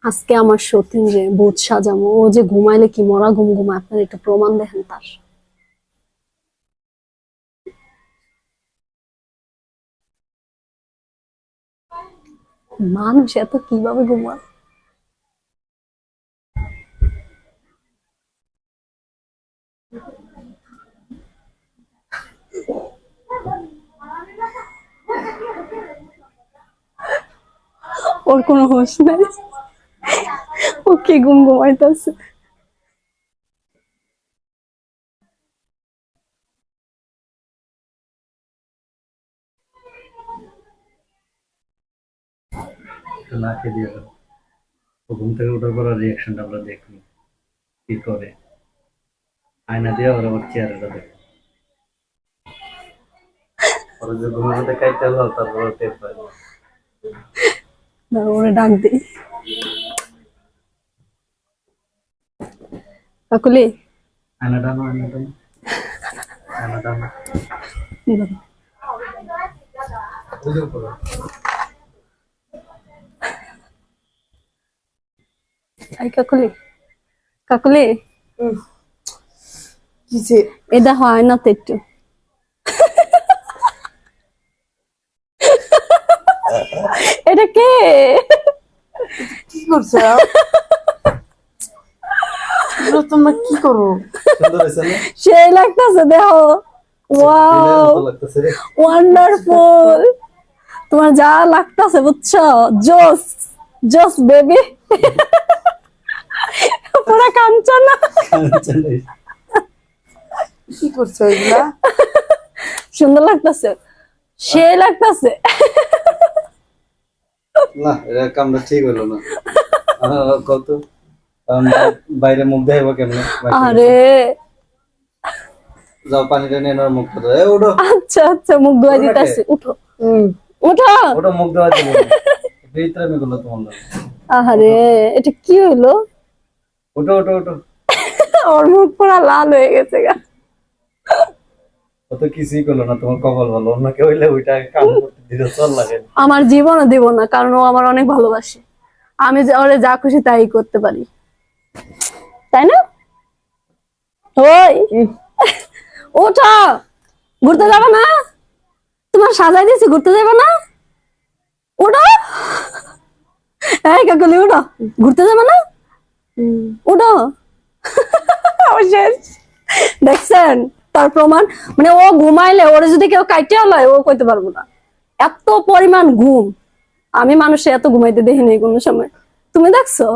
আজকে আমার সতীন রে ভূত সাজামো, ও যে ঘুমাইলে কি মরা ঘুম ঘুমায়, আপনার একটু প্রমাণ দেখেন তার। মানুষ এত কিভাবে ঘুমায়? ওর কোনো হোশ নাই, ও কি ঘুম ঘুমাইতেছে। না খেয়ে দিয়ে দাও। ও ঘুম থেকে ওঠার পর রিয়াকশনটা আমরা দেখি কি করে। আয়না দিয়ে ওরা আবার চেয়ারে দেখো, ওরা যে ঘুমের মধ্যে কাইতে হলো তারপর টের পায়। দাঁড়া, ওরে ডাক দিই। কাকুলি, আয়নাটা আনো, আয়নাটা আনো, আয়নাটা আনো। ওই যে উপরে। এই কাকুলি, কাকুলি, কিছে এ দেখো আয়নাতে একটু। এটা কে? কি করছো? তোমরা কি করো? সুন্দর হয়েছে না? সেই লাগতেছে, দেখো। ওয়াও, ভালো লাগতেছে রে। ওয়ান্ডারফুল। তোমার যা লাগতেছে বুঝছো, জোস জোস বেবি, পুরা কাঞ্চনা। কি করছো এগুলা? সুন্দর লাগতেছে, সেই লাগতেছে। না, এটা কামটা ঠিক হইলো না। কত বাইরে মুখ দেখাবো কেমনে? আরে যাও পানিটা নিয়ে নেওয়ার মুখ ধরো। এ ওঠো, আচ্ছা আচ্ছা, মুখ ধোয়া দিতেছি, উঠো উঠো। ওটা মুখ দেওয়া যাবে না। ভিতরে আমি গুলো তোমার লাগে। আরে এটা কি হইলো? ওঠো ওঠো ওঠো। ওর মুখ পুরা লাল হয়ে গেছে গা। ও তো কিছুই করলো না, তোমার কপাল ভালো। অন্য কেউ হইলে ওইটা কাম করতে দিতে চল লাগে। আমার জীবনও দিব না, কারণ ও আমার অনেক ভালোবাসে। আমি যে ওরে যা খুশি তাই করতে পারি, তাই না? ওই ওঠো, ঘুরতে যাবে না? তোমার সাজাই দিয়েছি, ঘুরতে যাবে না? ওঠো, এই কাকুলি ওঠো, ঘুরতে যাবে না? ওঠো। শেষ। দেখছেন তার প্রমাণ? মানে ও ঘুমাইলে ওরে যদি কেউ কাইটে লয়, ও কইতে পারবো না, এত পরিমাণ ঘুম। আমি মানুষে এত ঘুমাইতে দেখিনি কোনো সময়, তুমি দেখছো?